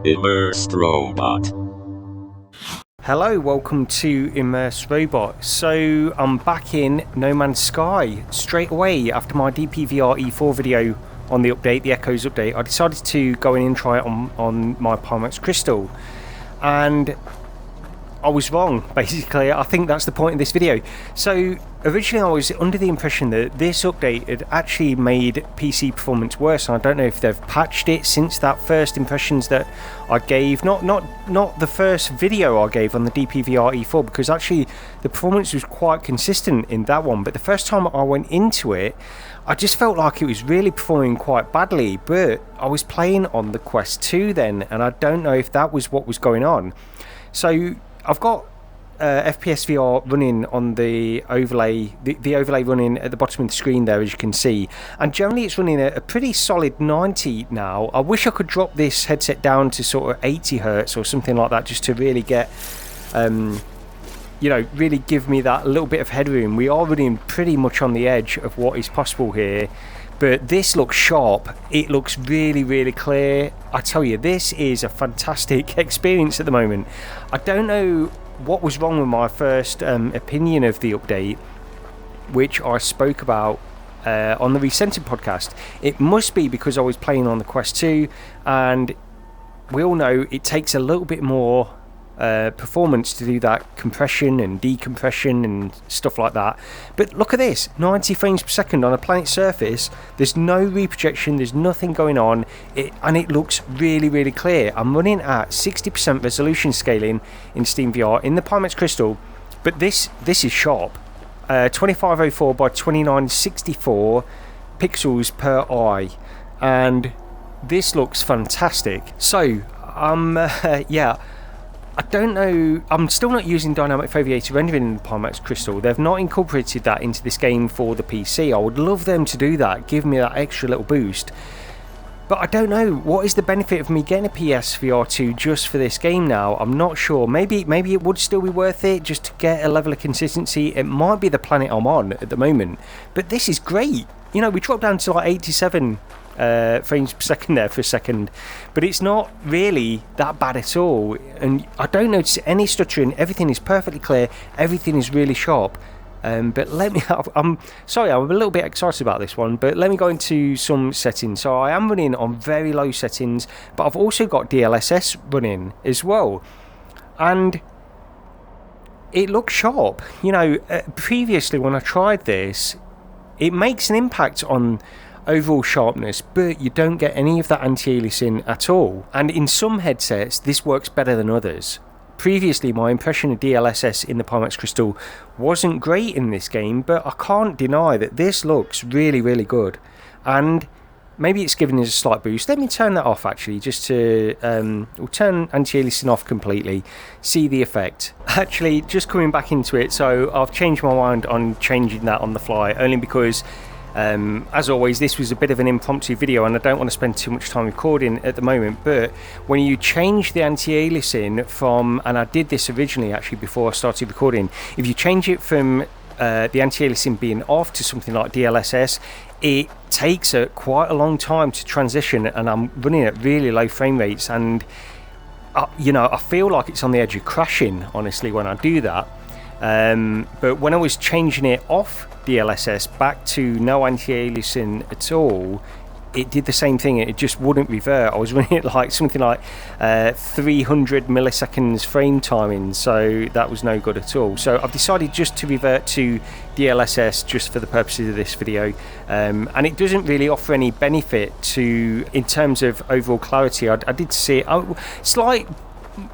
Immersed Robot. Hello, welcome to Immersed Robot. So I'm back in No Man's Sky straight away after my DPVR E4 video on the update, the Echoes update. I decided to go in and try it on my Pimax Crystal, and I was wrong, basically. I think that's the point of this video. So originally I was under the impression that this update had actually made PC performance worse, and I don't know if they've patched it since that first impressions that I gave. Not the first video I gave on the DPVR E4, because actually the performance was quite consistent in that one, but the first time I went into it I just felt like it was really performing quite badly. But I was playing on the Quest 2 then, and I don't know if that was what was going on. So I've got FPS VR running on the overlay, the overlay running at the bottom of the screen there, as you can see, and generally it's running a pretty solid 90 now. I wish I could drop this headset down to sort of 80 hertz or something like that, just to really get really give me that little bit of headroom. We are running pretty much on the edge of what is possible here, but this looks sharp. It looks really, really clear. I tell you, this is a fantastic experience at the moment. I don't know what was wrong with my first opinion of the update, which I spoke about on the Recented podcast. It must be because I was playing on the Quest 2, and we all know it takes a little bit more performance to do that compression and decompression and stuff like that. But look at this, 90 frames per second on a planet surface. There's no reprojection, there's nothing going on, and it looks really, really clear. I'm running at 60% resolution scaling in SteamVR in the Pimax Crystal, but this is sharp. 2504 by 2964 pixels per eye, and this looks fantastic. So I don't know, I'm still not using dynamic foveated rendering in the Pimax Crystal. They've not incorporated that into this game for the PC. I would love them to do that, give me that extra little boost. But I don't know, what is the benefit of me getting a PSVR 2 just for this game now? I'm not sure. Maybe it would still be worth it just to get a level of consistency. It might be the planet I'm on at the moment. But this is great. You know, we dropped down to like 87 frames per second there for a second, but it's not really that bad at all, and I don't notice any stuttering. Everything is perfectly clear, everything is really sharp. But I'm sorry, I'm a little bit excited about this one, but let me go into some settings. So I am running on very low settings, but I've also got DLSS running as well, and it looks sharp. You know, previously when I tried this, it makes an impact on overall sharpness, but you don't get any of that anti-aliasing at all. And in some headsets, this works better than others. Previously, my impression of DLSS in the Pimax Crystal wasn't great in this game, but I can't deny that this looks really, really good. And maybe it's giving us a slight boost. Let me turn that off, actually, just to we'll turn anti-aliasing off completely, see the effect. Actually, just coming back into it, so I've changed my mind on changing that on the fly, only because as always, this was a bit of an impromptu video and I don't want to spend too much time recording at the moment. But when you change the anti-aliasing from, and I did this originally actually before I started recording, if you change it from the anti-aliasing being off to something like DLSS, it takes quite a long time to transition, and I'm running at really low frame rates, and I feel like it's on the edge of crashing, honestly, when I do that. But when I was changing it off DLSS back to no anti-aliasing at all, it did the same thing. It just wouldn't revert. I was running it like something like 300 milliseconds frame timing, so that was no good at all. So I've decided just to revert to DLSS just for the purposes of this video, and it doesn't really offer any benefit in terms of overall clarity. I did see slight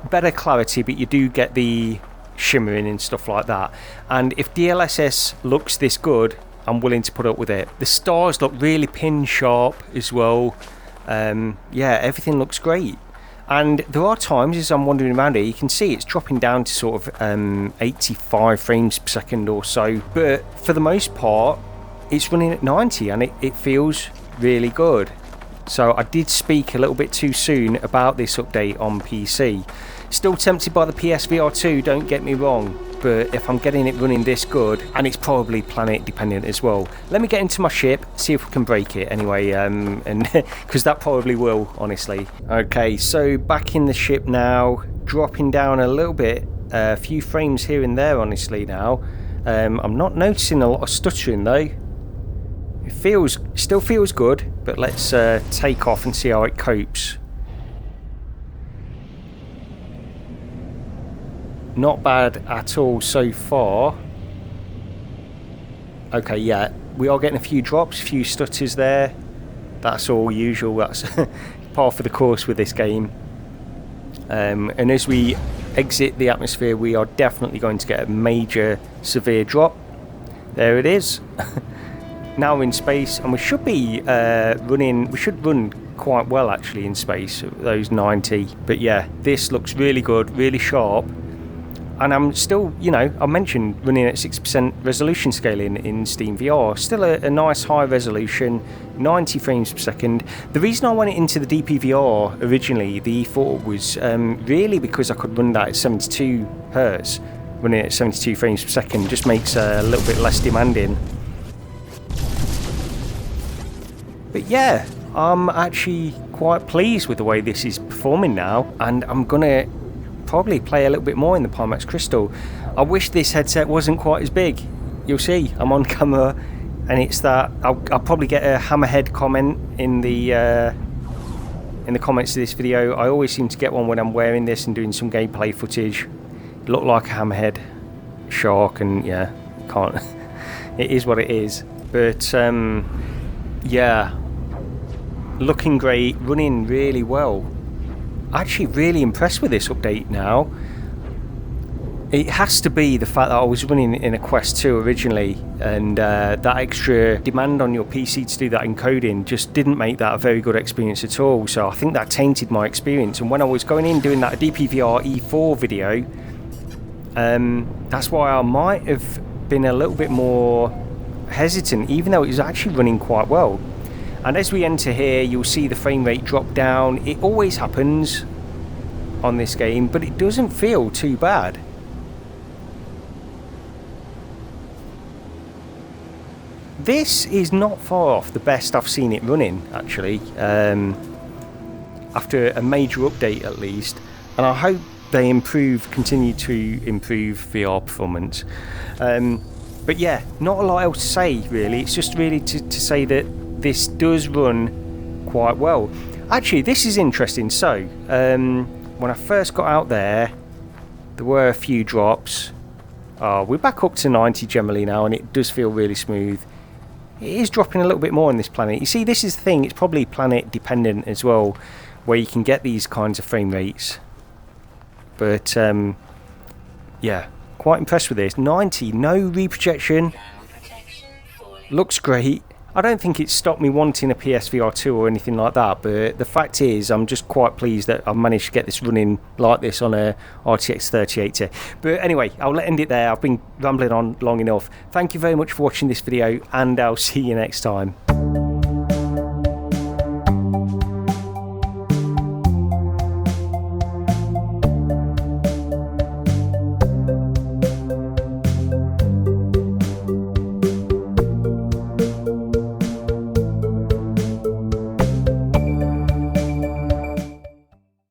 better clarity, but you do get the shimmering and stuff like that. And if DLSS looks this good, I'm willing to put up with it. The stars look really pin sharp as well. Everything looks great. And there are times as I'm wandering around here, you can see it's dropping down to sort of 85 frames per second or so, but for the most part it's running at 90, and it feels really good. So I did speak a little bit too soon about this update on PC. Still tempted by the PSVR 2, don't get me wrong, but if I'm getting it running this good, and it's probably planet dependent as well. Let me get into my ship, see if we can break it anyway, and because that probably will, honestly. Okay, so back in the ship now, dropping down a little bit, a few frames here and there, honestly now. I'm not noticing a lot of stuttering though. It still feels good, but let's take off and see how it copes. Not bad at all so far. Okay, yeah, we are getting a few drops, a few stutters there. That's all usual, that's par for the course with this game. And as we exit the atmosphere, we are definitely going to get a major severe drop. There it is. Now we're in space, and we should be we should run quite well actually in space, those 90. But yeah, this looks really good, really sharp. And I'm still, you know, I mentioned running at 6% resolution scaling in Steam VR. Still a nice high resolution, 90 frames per second. The reason I went into the DPVR originally, the E4, was really because I could run that at 72 Hertz. Running at 72 frames per second just makes a little bit less demanding. But yeah, I'm actually quite pleased with the way this is performing now, and I'm gonna probably play a little bit more in the Pimax Crystal. I wish this headset wasn't quite as big. You'll see, I'm on camera, and it's that I'll probably get a hammerhead comment in the comments of this video. I always seem to get one when I'm wearing this and doing some gameplay footage. Look like a hammerhead shark, and yeah, can't. It is what it is. But yeah, looking great, running really well. Actually really impressed with this update now. It has to be the fact that I was running in a Quest 2 originally, and that extra demand on your PC to do that encoding just didn't make that a very good experience at all. So I think that tainted my experience, and when I was going in doing that DPVR E4 video, that's why I might have been a little bit more hesitant, even though it was actually running quite well. And as we enter here, you'll see the frame rate drop down. It always happens on this game, but it doesn't feel too bad. This is not far off the best I've seen it running, actually, after a major update at least. And I hope they continue to improve VR performance. But yeah, not a lot else to say really. It's just really to say that this does run quite well. Actually, this is interesting. So when I first got out there were a few drops. We're back up to 90 generally now, and it does feel really smooth. It is dropping a little bit more on this planet. You see, this is the thing, it's probably planet dependent as well, where you can get these kinds of frame rates. But yeah, quite impressed with this. 90, no reprojection, looks great. I don't think it's stopped me wanting a PSVR 2 or anything like that, but the fact is I'm just quite pleased that I've managed to get this running like this on a RTX 3080. But anyway, I'll end it there. I've been rambling on long enough. Thank you very much for watching this video, and I'll see you next time.